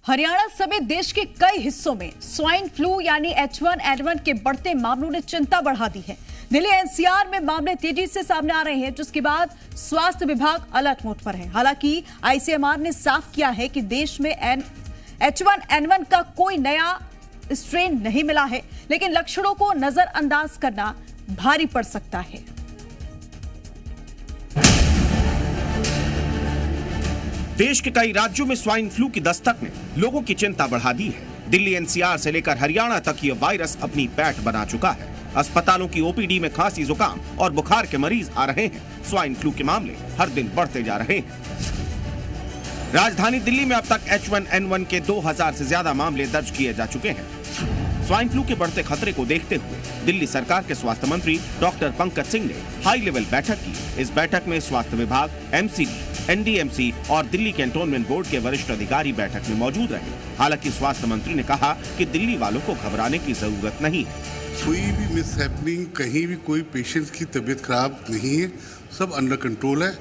हरियाणा समेत देश के कई हिस्सों में स्वाइन फ्लू यानी H1N1 के बढ़ते मामलों ने चिंता बढ़ा दी है। दिल्ली एनसीआर में मामले तेजी से सामने आ रहे हैं, जिसके बाद स्वास्थ्य विभाग अलर्ट मोड पर है। हालांकि आईसीएमआर ने साफ किया है कि देश में H1N1 का कोई नया स्ट्रेन नहीं मिला है, लेकिन लक्षणों को नजरअंदाज करना भारी पड़ सकता है। देश के कई राज्यों में स्वाइन फ्लू की दस्तक ने लोगों की चिंता बढ़ा दी है। दिल्ली एनसीआर से लेकर हरियाणा तक ये वायरस अपनी पैठ बना चुका है। अस्पतालों की ओपीडी में खांसी, जुकाम और बुखार के मरीज आ रहे हैं। स्वाइन फ्लू के मामले हर दिन बढ़ते जा रहे हैं। राजधानी दिल्ली में अब तक H1N1 के 2000 से ज्यादा मामले दर्ज किए जा चुके हैं। स्वाइन फ्लू के बढ़ते खतरे को देखते हुए दिल्ली सरकार के स्वास्थ्य मंत्री डॉक्टर पंकज सिंह ने हाई लेवल बैठक की। इस बैठक में स्वास्थ्य विभाग, एमसीडी, एनडीएमसी और दिल्ली कैंटोनमेंट बोर्ड के वरिष्ठ अधिकारी बैठक में मौजूद रहे। हालांकि स्वास्थ्य मंत्री ने कहा कि दिल्ली वालों को घबराने की जरूरत नहीं है। कोई भी मिसहैपनिंग, कहीं भी कोई पेशेंट की तबीयत खराब नहीं है, सब अंडर कंट्रोल है।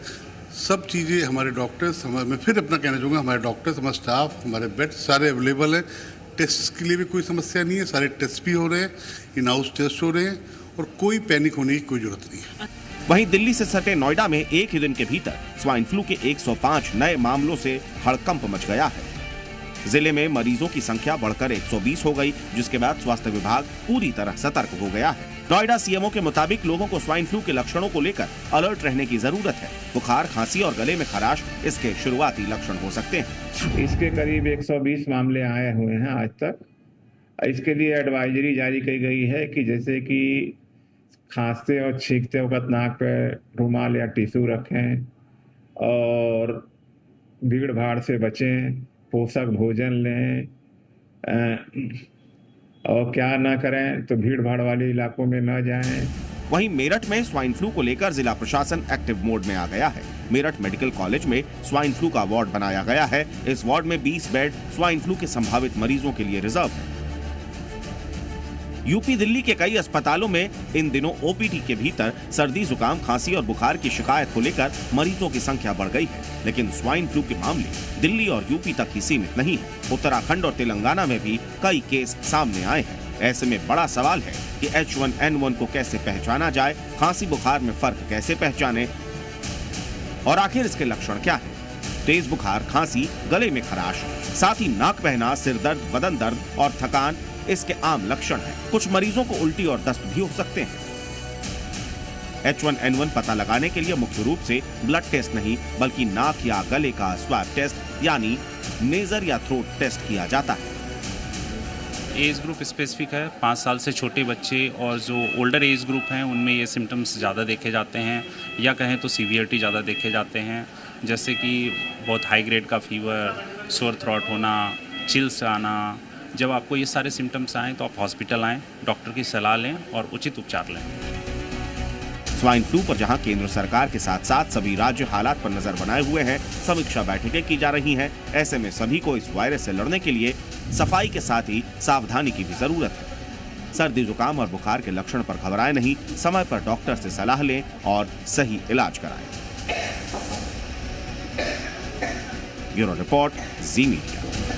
सब चीज़ें हमारे डॉक्टर्स, मैं फिर अपना कहना चाहूँगा, हमारे डॉक्टर्स, हमारा स्टाफ, हमारे बेड सारे अवेलेबल हैं। टेस्ट के लिए भी कोई समस्या नहीं है, सारे टेस्ट भी हो रहे हैं, इन हाउस टेस्ट हो रहे हैं और कोई पैनिक होने की कोई जरूरत नहीं है। वहीं दिल्ली से सटे नोएडा में एक ही दिन के भीतर स्वाइन फ्लू के 105 नए मामलों से हड़कंप मच गया है। जिले में मरीजों की संख्या बढ़कर 120 हो गई, जिसके बाद स्वास्थ्य विभाग पूरी तरह सतर्क हो गया है। नोएडा सीएमओ के मुताबिक लोगों को स्वाइन फ्लू के लक्षणों को लेकर अलर्ट रहने की जरूरत है। बुखार, खांसी और गले में खराश इसके शुरुआती लक्षण हो सकते हैं। इसके करीब 120 मामले आए हुए हैं आज तक। इसके लिए एडवाइजरी जारी की गई है कि जैसे कि खांसते और छींकते वक्त नाक पे रुमाल या टिश्यू रखें और भीड़ भाड़ से बचें, पोषक भोजन लें और क्या ना करें तो भीड़ भाड़ वाले इलाकों में न जाएं। वहीं मेरठ में स्वाइन फ्लू को लेकर जिला प्रशासन एक्टिव मोड में आ गया है। मेरठ मेडिकल कॉलेज में स्वाइन फ्लू का वार्ड बनाया गया है। इस वार्ड में 20 बेड स्वाइन फ्लू के संभावित मरीजों के लिए रिजर्व है। यूपी, दिल्ली के कई अस्पतालों में इन दिनों ओपीडी के भीतर सर्दी, जुकाम, खांसी और बुखार की शिकायत को लेकर मरीजों की संख्या बढ़ गई है। लेकिन स्वाइन फ्लू के मामले दिल्ली और यूपी तक ही सीमित नहीं है। उत्तराखंड और तेलंगाना में भी कई केस सामने आए हैं। ऐसे में बड़ा सवाल है कि H1N1 को कैसे पहचाना जाए, खांसी बुखार में फर्क कैसे पहचाने और आखिर इसके लक्षण क्या है। तेज बुखार, खांसी, गले में खराश, साथ ही नाक बहना, सिर दर्द, बदन दर्द और थकान इसके आम लक्षण हैं। कुछ मरीजों को उल्टी और दस्त भी हो सकते हैं। H1N1 पता लगाने के लिए मुख्य रूप से ब्लड टेस्ट नहीं, बल्कि नाक या गले का स्वैब टेस्ट यानी नेजर या थ्रोट टेस्ट किया जाता है। एज ग्रुप स्पेसिफिक है। 5 साल से छोटे बच्चे और जो ओल्डर एज ग्रुप हैं उनमें ये सिम्टम्स ज़्यादा देखे जाते हैं, या कहें तो सीवियरिटी ज़्यादा देखे जाते हैं, जैसे कि बहुत हाई ग्रेड का फीवर, सोर थ्रॉट होना, चिल्स आना। जब आपको ये सारे सिम्टम्स आएँ तो आप हॉस्पिटल आएँ, डॉक्टर की सलाह लें और उचित उपचार लें। स्वाइन फ्लू पर जहां केंद्र सरकार के साथ साथ सभी राज्य हालात पर नजर बनाए हुए हैं, समीक्षा बैठकें की जा रही हैं। ऐसे में सभी को इस वायरस से लड़ने के लिए सफाई के साथ ही सावधानी की भी जरूरत है। सर्दी, जुकाम और बुखार के लक्षण पर घबराएं नहीं, समय पर डॉक्टर से सलाह लें और सही इलाज कराएं। ब्यूरो रिपोर्ट, जी मीडिया।